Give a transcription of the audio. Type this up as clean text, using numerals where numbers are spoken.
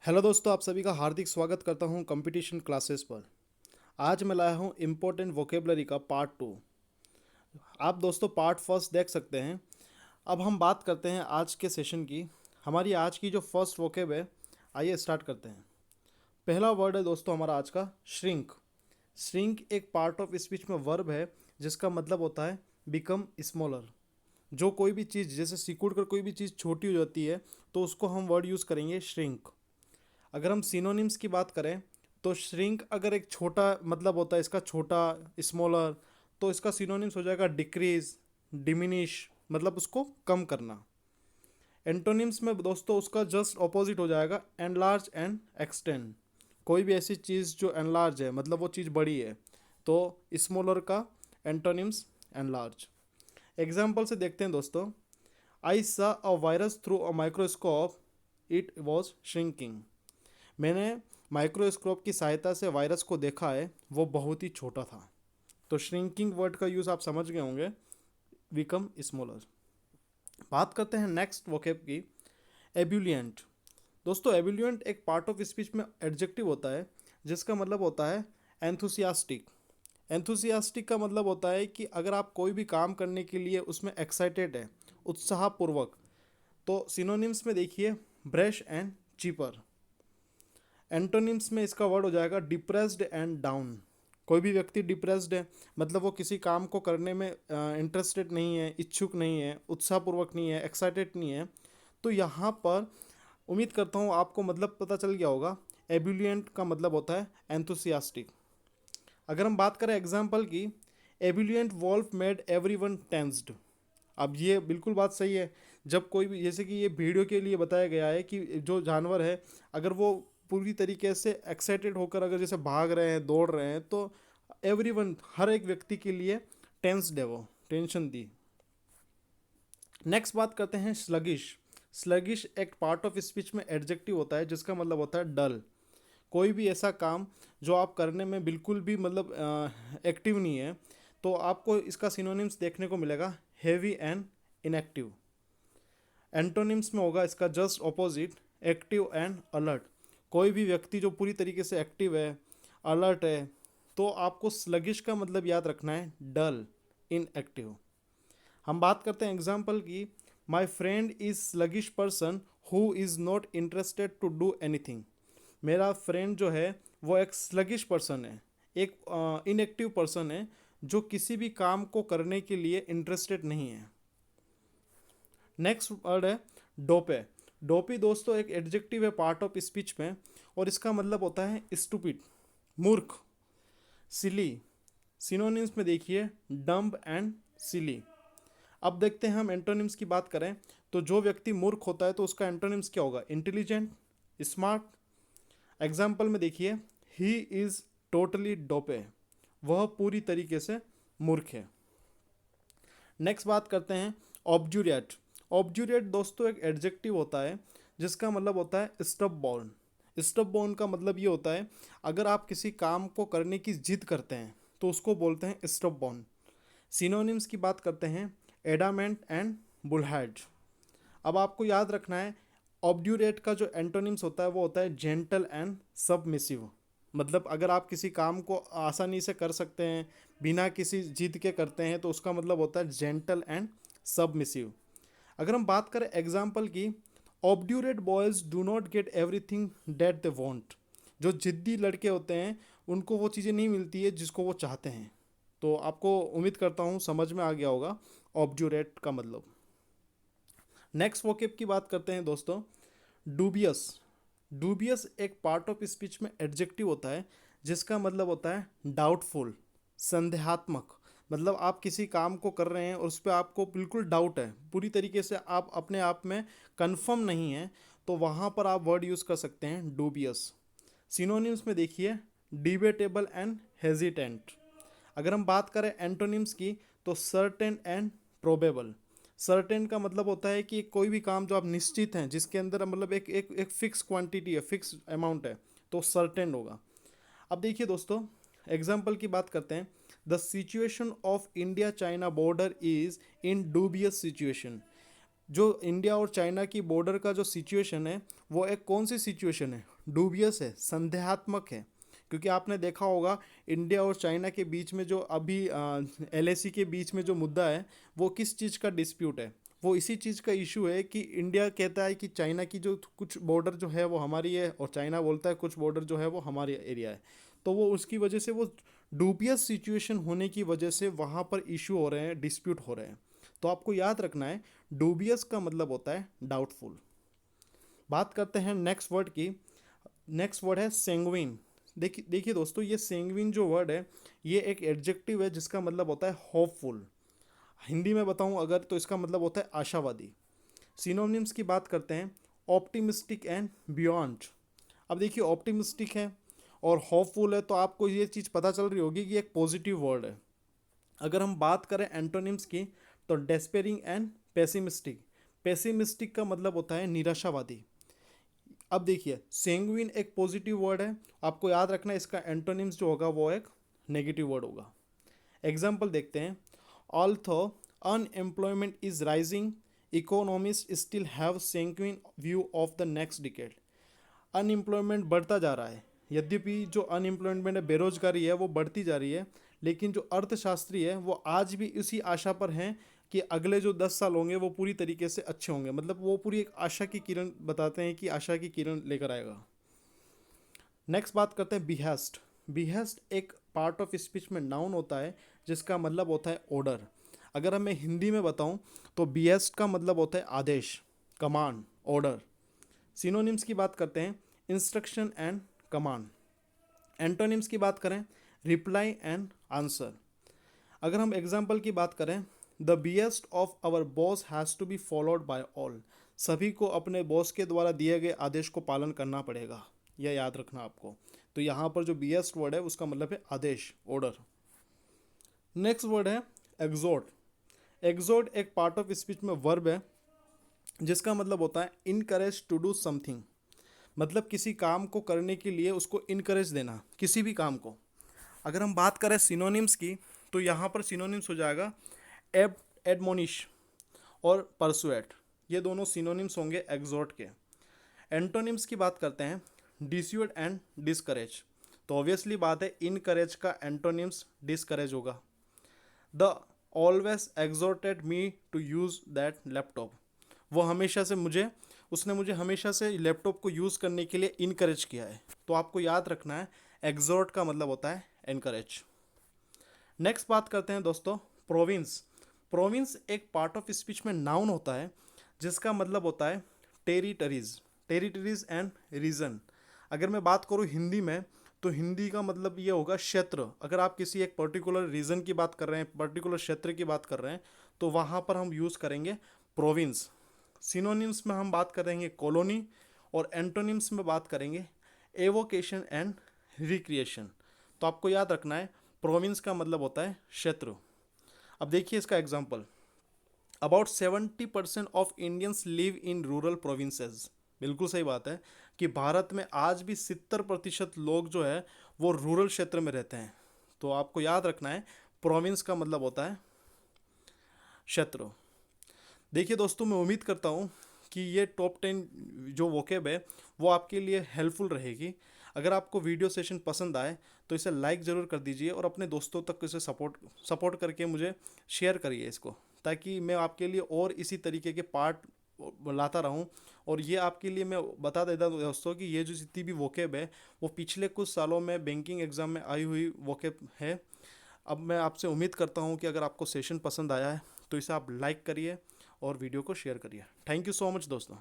Hello दोस्तों, आप सभी का हार्दिक स्वागत करता हूं कंपटीशन क्लासेस पर। आज मैं लाया हूं इम्पोर्टेंट वोकेबलरी का पार्ट 2। आप दोस्तों पार्ट फर्स्ट देख सकते हैं। अब हम बात करते हैं आज के सेशन की। हमारी आज की जो फर्स्ट वोकेब है, आइए स्टार्ट करते हैं। पहला वर्ड है दोस्तों हमारा आज का श्रिंक। श्रिंक एक पार्ट ऑफ स्पीच में वर्ब है जिसका मतलब होता है बिकम स्मॉलर। जो कोई भी चीज़ जैसे सिकुड़ कर कोई भी चीज़ छोटी हो जाती है तो उसको हम वर्ड यूज़ करेंगे श्रिंक। अगर हम सिनोनिम्स की बात करें तो श्रिंक अगर एक छोटा मतलब होता है इसका छोटा स्मॉलर, तो इसका सिनोनिम्स हो जाएगा डिक्रीज, डिमिनिश, मतलब उसको कम करना। एंटोनिम्स में दोस्तों उसका जस्ट ऑपोजिट हो जाएगा एनलार्ज एंड एक्सटेंड। कोई भी ऐसी चीज़ जो एनलार्ज है मतलब वो चीज़ बड़ी है, तो स्मॉलर का एंटोनिम्स एनलार्ज। एग्जाम्पल से देखते हैं दोस्तों। आई सा a virus through a microscope, it was shrinking. मैंने माइक्रोस्कोप की सहायता से वायरस को देखा है, वो बहुत ही छोटा था। तो श्रिंकिंग वर्ड का यूज़ आप समझ गए होंगे, बिकम स्मॉलर। बात करते हैं नेक्स्ट वोकेब की, एब्यूलियंट। दोस्तों एब्यूलियंट एक पार्ट ऑफ स्पीच में एडजेक्टिव होता है जिसका मतलब होता है एंथुसियास्टिक। एंथुसियास्टिक का मतलब होता है कि अगर आप कोई भी काम करने के लिए उसमें एक्साइटेड है, उत्साहपूर्वक। तो सिनोनिम्स में देखिए ब्रश एंड चीपर। एंटोनिम्स में इसका वर्ड हो जाएगा डिप्रेस्ड एंड डाउन। कोई भी व्यक्ति डिप्रेस्ड है मतलब वो किसी काम को करने में इंटरेस्टेड नहीं है, इच्छुक नहीं है, उत्साहपूर्वक नहीं है, एक्साइटेड नहीं है। तो यहाँ पर उम्मीद करता हूँ आपको मतलब पता चल गया होगा। एब्यूलियंट का मतलब होता है एंथुसियास्टिक। अगर हम बात करें एग्जाम्पल की, ebullient wolf made everyone tensed. अब ये बिल्कुल बात सही है। जब कोई भी, जैसे कि ये वीडियो के लिए बताया गया है कि जो जानवर है अगर वो पूरी तरीके से एक्साइटेड होकर अगर जैसे भाग रहे हैं, दौड़ रहे हैं, तो एवरीवन, हर एक व्यक्ति के लिए टेंस्ड है, वो टेंशन दी। नेक्स्ट बात करते हैं स्लगिश। स्लगिश एक पार्ट ऑफ स्पीच में एडजेक्टिव होता है जिसका मतलब होता है डल। कोई भी ऐसा काम जो आप करने में बिल्कुल भी मतलब एक्टिव नहीं है, तो आपको इसका सिनोनिम्स देखने को मिलेगा हेवी एंड इनएक्टिव। एंटोनिम्स में होगा इसका just opposite active and alert. कोई भी व्यक्ति जो पूरी तरीके से एक्टिव है, अलर्ट है, तो आपको स्लगिश का मतलब याद रखना है डल, इनएक्टिव। हम बात करते हैं एग्जाम्पल की, my friend is sluggish person who is not interested to do anything. मेरा फ्रेंड जो है वो एक स्लगिश पर्सन है, एक इनएक्टिव पर्सन है जो किसी भी काम को करने के लिए इंटरेस्टेड नहीं है। नेक्स्ट वर्ड है डोपे। डोपी दोस्तों एक एडजेक्टिव है पार्ट ऑफ स्पीच में, और इसका मतलब होता है स्टूपिड, मूर्ख, सिली। सिनोनिम्स में देखिए डम्ब एंड सिली। अब देखते हैं हम एंटोनिम्स की बात करें तो जो व्यक्ति मूर्ख होता है तो उसका एंटोनिम्स क्या होगा, इंटेलिजेंट, स्मार्ट। एग्जाम्पल में देखिए ही इज़ टोटली डोपे, वह पूरी तरीके से मूर्ख है। नेक्स्ट बात करते हैं ऑब्जुरेट। ऑब्जुरेट दोस्तों एक एडजेक्टिव होता है जिसका मतलब होता है स्टब बॉर्न। स्टब बॉर्न का मतलब ये होता है अगर आप किसी काम को करने की जिद करते हैं तो उसको बोलते हैं स्टब बॉर्न। सिनोनिम्स की बात करते हैं एडामेंट एंड बुलहेड। अब आपको याद रखना है ऑब्ड्यूरेट का जो एंटोनिम्स होता है वो होता है जेंटल एंड सबमिसिव। मतलब अगर आप किसी काम को आसानी से कर सकते हैं, बिना किसी जिद के करते हैं, तो उसका मतलब होता है जेंटल एंड सबमिसिव। अगर हम बात करें एग्जाम्पल की, obdurate boys do not get everything that they want. जो जिद्दी लड़के होते हैं उनको वो चीज़ें नहीं मिलती है जिसको वो चाहते हैं। तो आपको उम्मीद करता हूँ समझ में आ गया होगा ऑब्ड्यूरेट का मतलब। नेक्स्ट वोकेब की बात करते हैं दोस्तों, डूबियस। डूबियस एक पार्ट ऑफ स्पीच में एडजेक्टिव होता है जिसका मतलब होता है डाउटफुल, संदेहात्मक। मतलब आप किसी काम को कर रहे हैं और उस पर आपको बिल्कुल डाउट है, पूरी तरीके से आप अपने आप में कंफर्म नहीं है, तो वहाँ पर आप वर्ड यूज़ कर सकते हैं डूबियस। सिनोनिम्स में देखिए डिबेटेबल एंड हेजिटेंट। अगर हम बात करें एंटोनिम्स की तो सर्टेन एंड प्रोबेबल। सर्टेन का मतलब होता है कि कोई भी काम जो आप निश्चित हैं, जिसके अंदर मतलब एक एक एक फिक्स क्वांटिटी है, फिक्स अमाउंट है, तो सर्टेन होगा। अब देखिए दोस्तों एग्जाम्पल की बात करते हैं, the situation of India China border is in dubious situation. जो इंडिया और चाइना की बॉर्डर का जो सिचुएशन है वो एक कौन सी सिचुएशन है, डूबियस है, संदेहात्मक है। क्योंकि आपने देखा होगा इंडिया और चाइना के बीच में जो अभी एलएसी के बीच में जो मुद्दा है, वो किस चीज़ का डिस्प्यूट है? वो इसी चीज़ का इशू है कि इंडिया कहता है कि चाइना की जो कुछ बॉर्डर जो है वो हमारी है, और चाइना बोलता है कुछ बॉर्डर जो है वो हमारी एरिया है। तो वो उसकी वजह से, वो डूबियस सिचुएशन होने की वजह से वहाँ पर इशू हो रहे हैं, डिस्प्यूट हो रहे हैं। तो आपको याद रखना है, डूबियस का मतलब होता है डाउटफुल। बात करते हैं नेक्स्ट वर्ड की। नेक्स्ट वर्ड है सेंगविन। देखिए देखिए दोस्तों, ये सेंगविन जो वर्ड है, ये एक एडजेक्टिव है जिसका मतलब होता है होपफुल। हिंदी में बताऊं अगर, तो इसका मतलब होता है आशावादी। सिनोनिम्स की बात करते हैं, ऑप्टिमिस्टिक एंड बियॉन्ड। अब देखिए, ऑप्टिमिस्टिक है और होपफुल है, तो आपको ये चीज़ पता चल रही होगी कि एक पॉजिटिव वर्ड है। अगर हम बात करें एंटोनिम्स की, तो डेस्पेरिंग एंड पेसिमिस्टिक। पेसिमिस्टिक का मतलब होता है निराशावादी। अब देखिए, सेंगुइन एक पॉजिटिव वर्ड है, आपको याद रखना है इसका एंटोनिम्स जो होगा वो एक नेगेटिव वर्ड होगा। एग्जाम्पल देखते हैं, although unemployment is rising, economist still have sanguine view of the next decade. Unemployment बढ़ता जा रहा है, यद्यपि जो अनएम्प्लॉयमेंट है, बेरोजगारी है, वो बढ़ती जा रही है, लेकिन जो अर्थशास्त्री है वो आज भी इसी आशा पर हैं कि अगले जो 10 साल होंगे वो पूरी तरीके से अच्छे होंगे। मतलब वो पूरी एक आशा की किरण बताते हैं कि आशा की किरण लेकर आएगा। नेक्स्ट बात करते हैं बिहेस्ट। बिहेस्ट एक पार्ट ऑफ स्पीच में नाउन होता है जिसका मतलब होता है ऑर्डर। अगर मैं हिंदी में बताऊं, तो बिहेस्ट का मतलब होता है आदेश, कमांड, ऑर्डर। सिनोनिम्स की बात करते हैं, इंस्ट्रक्शन एंड कमांड। एंटोनिम्स की बात करें, रिप्लाई एंड आंसर। अगर हम एग्जाम्पल की बात करें, the behest of our boss has to be followed by all. सभी को अपने बॉस के द्वारा दिए गए आदेश को पालन करना पड़ेगा, यह याद रखना आपको। तो यहाँ पर जो बिहेस्ट वर्ड है उसका मतलब है आदेश, ऑर्डर। नेक्स्ट वर्ड है एग्जोर्ट। एग्जोर्ट एक पार्ट ऑफ स्पीच में वर्ब है जिसका मतलब होता है इनकरेज टू डू समथिंग। मतलब किसी काम को करने के लिए उसको इनकरेज देना, किसी भी काम को। अगर हम बात करें सिनोनिम्स की, तो यहाँ पर सिनोनिम्स हो जाएगा एब, एडमोनिश और परसुएट। ये दोनों सिनोनिम्स होंगे एग्जॉर्ट के। एंटोनिम्स की बात करते हैं, डिस्यूड एंड डिस्करेज। तो ऑब्वियसली बात है, इनकरेज का एंटोनिम्स डिस्करेज होगा। The always exhorted me to use that laptop. वो हमेशा से मुझे, उसने मुझे हमेशा से लैपटॉप को यूज़ करने के लिए इनकरेज किया है। तो आपको याद रखना है, एग्जॉर्ट का मतलब होता है एनकरेज। नेक्स्ट बात करते हैं दोस्तों, प्रोविंस। प्रोविंस एक पार्ट ऑफ स्पीच में नाउन होता है जिसका मतलब होता है टेरिटरीज। Territories and reason. अगर मैं बात करूँ हिंदी में, तो हिंदी का मतलब ये होगा क्षेत्र। अगर आप किसी एक पर्टिकुलर रीजन की बात कर रहे हैं, पर्टिकुलर क्षेत्र की बात कर रहे हैं, तो वहाँ पर हम यूज़ करेंगे प्रोविंस। सिनोनिम्स में हम बात करेंगे कॉलोनी, और एंटोनिम्स में बात करेंगे एवोकेशन एंड रिक्रिएशन। तो आपको याद रखना है, प्रोविंस का मतलब होता है क्षेत्र। अब देखिए इसका example, about 70% of Indians live in rural provinces. बिल्कुल सही बात है कि भारत में आज भी 70% लोग जो है वो रूरल क्षेत्र में रहते हैं। तो आपको याद रखना है, प्रोविंस का मतलब होता है क्षेत्र। देखिए दोस्तों, मैं उम्मीद करता हूँ कि ये टॉप 10 जो वोकेब है वो आपके लिए हेल्पफुल रहेगी। अगर आपको वीडियो सेशन पसंद आए तो इसे लाइक ज़रूर कर दीजिए, और अपने दोस्तों तक इसे सपोर्ट करके मुझे शेयर करिए इसको, ताकि मैं आपके लिए और इसी तरीके के पार्ट लाता रहूं। और ये आपके लिए मैं बता देता हूं दोस्तों कि ये जो जितनी भी वोकेब है वो पिछले कुछ सालों में बैंकिंग एग्ज़ाम में आई हुई वोकेब है। अब मैं आपसे उम्मीद करता हूं कि अगर आपको सेशन पसंद आया है तो इसे आप लाइक करिए और वीडियो को शेयर करिए। थैंक यू सो मच दोस्तों।